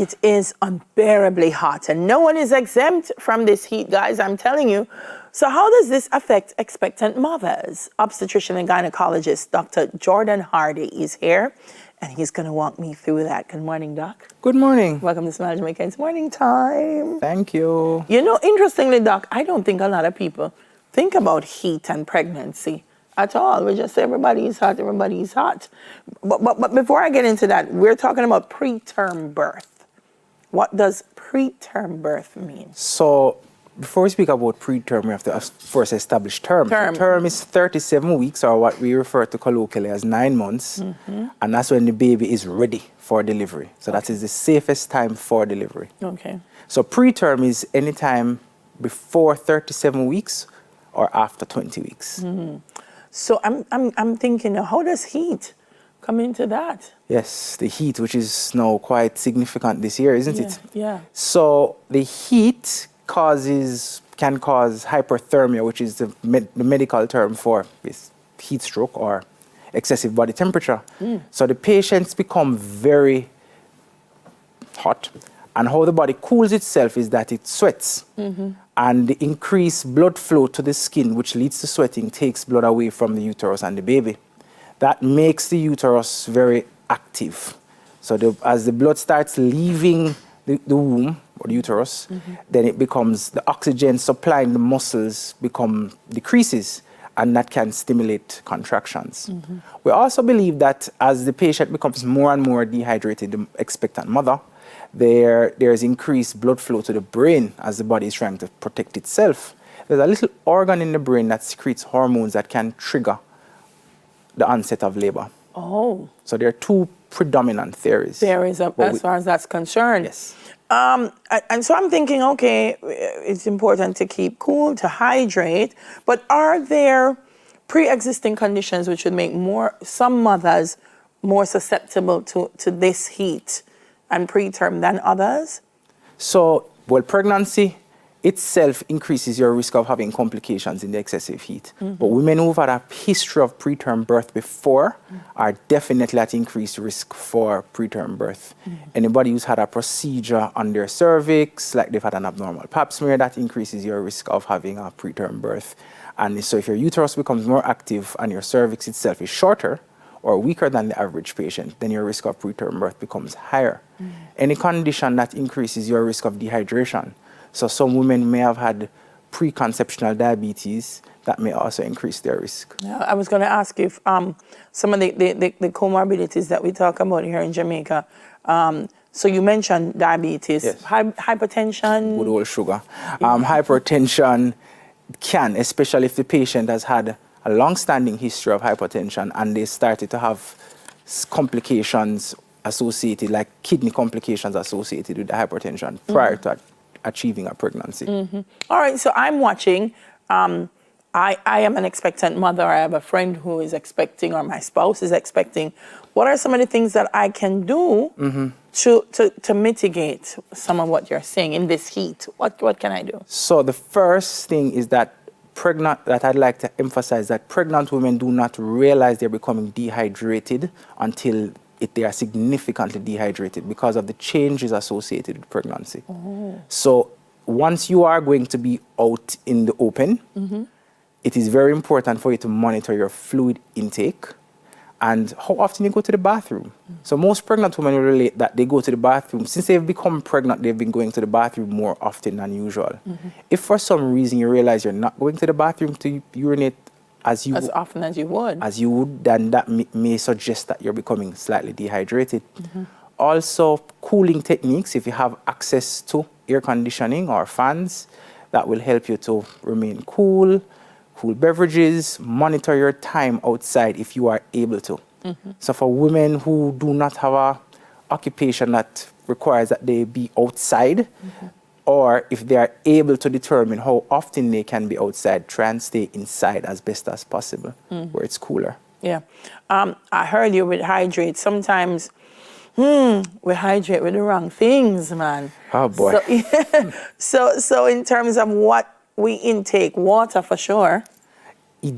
It is unbearably hot, and no one is exempt from this heat, guys, I'm telling you. So how does this affect expectant mothers? Obstetrician and gynecologist Dr. Jordan Harrdie is here, and he's going to walk me through that. Good morning, Doc. Good morning. Welcome to Smile Jamaica. It's morning time. Thank you. You know, interestingly, Doc, I don't think a lot of people think about heat and pregnancy at all. We just say everybody's hot, everybody's hot. But before I get into that, we're talking about preterm birth. What does preterm birth mean? So before we speak about preterm, we have to first establish term. Term is 37 weeks, or what we refer to colloquially as 9 months. And that's when the baby is ready for delivery. So that is the safest time for delivery. Okay. So preterm is any time before 37 weeks or after 20 weeks. So I'm thinking, how does heat come into that? Yes, the heat, which is now quite significant this year, isn't it? Yeah. So the heat can cause hyperthermia, which is the medical term for this heat stroke or excessive body temperature. So the patients become very hot, and how the body cools itself is that it sweats. And the increased blood flow to the skin, which leads to sweating, takes blood away from the uterus and the baby. That makes the uterus very active. So as the blood starts leaving the womb or the uterus, then it becomes, the oxygen supplying the muscles decreases, and that can stimulate contractions. We also believe that as the patient becomes more and more dehydrated, the expectant mother, there's increased blood flow to the brain as the body is trying to protect itself. There's a little organ in the brain that secretes hormones that can trigger the onset of labor. Oh. So there are two predominant theories. Theories as far as that's concerned. Yes. And so I'm thinking, okay, it's important to keep cool, to hydrate, but are there pre-existing conditions which would make some mothers more susceptible to this heat and preterm than others? So, well, pregnancy itself increases your risk of having complications in the excessive heat. But women who've had a history of preterm birth before are definitely at increased risk for preterm birth. Anybody who's had a procedure on their cervix, like they've had an abnormal pap smear, that increases your risk of having a preterm birth. And so if your uterus becomes more active and your cervix itself is shorter or weaker than the average patient, then your risk of preterm birth becomes higher. Any condition that increases your risk of dehydration. So some women may have had preconceptional diabetes that may also increase their risk. Yeah, I was going to ask you if some of the comorbidities that we talk about here in Jamaica. So you mentioned diabetes, yes. Hypertension. Good old sugar. Hypertension can, especially if the patient has had a long-standing history of hypertension and they started to have complications associated, like kidney complications associated with the hypertension prior to achieving a pregnancy. All right, so I'm watching. I am an expectant mother. I have a friend who is expecting, or my spouse is expecting. What are some of the things that I can do to mitigate some of what you're saying in this heat? What can I do? So the first thing is that I'd like to emphasize that pregnant women do not realize they're becoming dehydrated until they are significantly dehydrated because of the changes associated with pregnancy. So once you are going to be out in the open, it is very important for you to monitor your fluid intake and how often you go to the bathroom. So most pregnant women will relate that they go to the bathroom. Since they've become pregnant, they've been going to the bathroom more often than usual. If for some reason you realize you're not going to the bathroom to urinate as often as you would, then that may suggest that you're becoming slightly dehydrated. Also, cooling techniques, if you have access to air conditioning or fans, that will help you to remain cool. Cool beverages, monitor your time outside if you are able to. So for women who do not have an occupation that requires that they be outside, or if they are able to determine how often they can be outside, try and stay inside as best as possible, where it's cooler. Yeah. I heard you would hydrate. Sometimes we hydrate with the wrong things, man. Oh, boy. So in terms of what we intake, water for sure.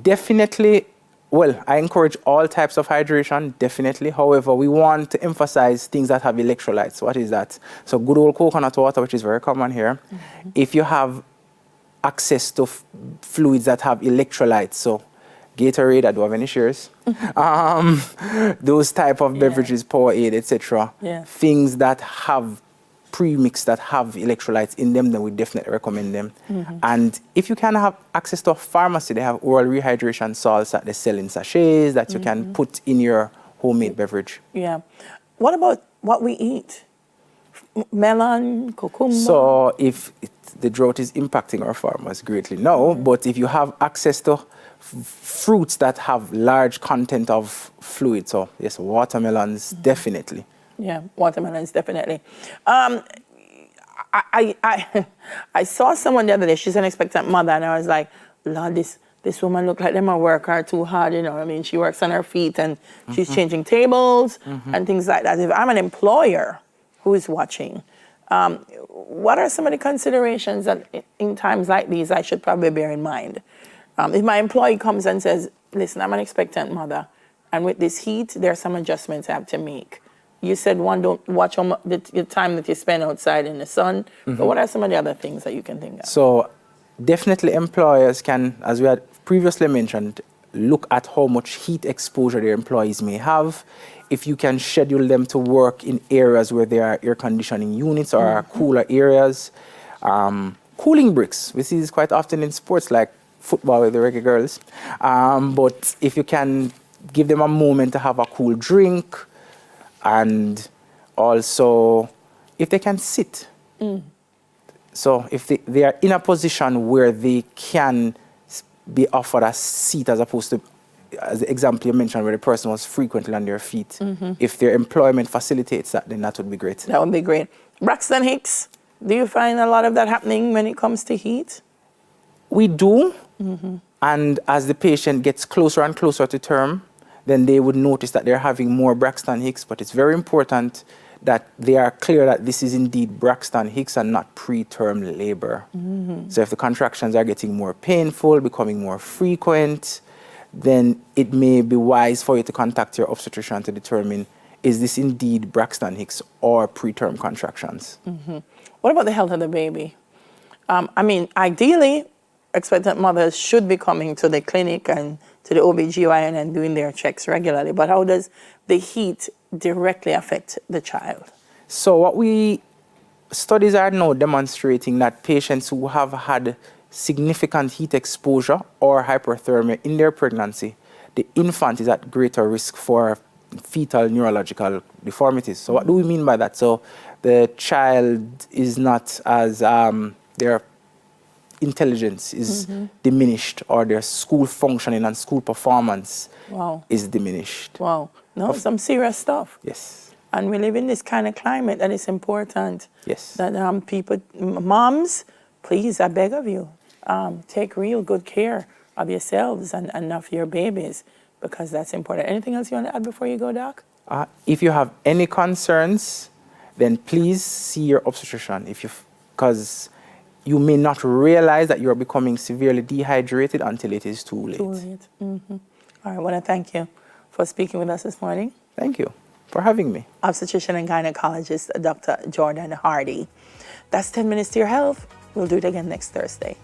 Definitely Well, I encourage all types of hydration, definitely. However, we want to emphasize things that have electrolytes. What is that? So good old coconut water, which is very common here. If you have access to fluids that have electrolytes, so Gatorade, I don't have any shares. Those type of beverages, Powerade, etc. Things that have premix that have electrolytes in them, then we definitely recommend them. And if you can have access to a pharmacy, they have oral rehydration salts that they sell in sachets that you can put in your homemade beverage. Yeah. What about what we eat? Melon, cucumber? So if the drought is impacting our farmers greatly, no, but if you have access to fruits that have large content of fluid, so yes, watermelons, definitely. Yeah, watermelons, definitely. I saw someone the other day, she's an expectant mother, and I was like, Lord, this woman look like them a work her too hard, you know. I mean, she works on her feet and she's changing tables and things like that. If I'm an employer who is watching, what are some of the considerations that in times like these I should probably bear in mind? If my employee comes and says, listen, I'm an expectant mother, and with this heat, there are some adjustments I have to make. You said one, don't watch the time that you spend outside in the sun. But what are some of the other things that you can think of? So definitely employers can, as we had previously mentioned, look at how much heat exposure their employees may have. If you can schedule them to work in areas where there are air conditioning units or cooler areas. Cooling bricks, we see this quite often in sports like football with the reggae girls. But if you can give them a moment to have a cool drink, and also if they can sit. So if they are in a position where they can be offered a seat as opposed to, as the example you mentioned, where the person was frequently on their feet. If their employment facilitates that, then that would be great. That would be great. Braxton Hicks, do you find a lot of that happening when it comes to heat? We do. And as the patient gets closer and closer to term, then they would notice that they're having more Braxton Hicks. But it's very important that they are clear that this is indeed Braxton Hicks and not preterm labor. So if the contractions are getting more painful, becoming more frequent, then it may be wise for you to contact your obstetrician to determine, is this indeed Braxton Hicks or preterm contractions? What about the health of the baby? I mean, ideally, expectant mothers should be coming to the clinic and to the OBGYN and doing their checks regularly. But how does the heat directly affect the child? So studies are now demonstrating that patients who have had significant heat exposure or hyperthermia in their pregnancy, the infant is at greater risk for fetal neurological deformities. So what do we mean by that? So the child is not as, their intelligence is diminished, or their school functioning and school performance is diminished. Wow. No, some serious stuff. Yes. And we live in this kind of climate that is important. Yes. That people, moms, please, I beg of you, take real good care of yourselves and of your babies, because that's important. Anything else you want to add before you go, Doc? If you have any concerns, then please see your obstetrician. Because you may not realize that you're becoming severely dehydrated until it is too late. Too late. All right, I want to thank you for speaking with us this morning. Thank you for having me. Obstetrician and gynecologist, Dr. Jordan Harrdie. That's 10 Minutes to Your Health. We'll do it again next Thursday.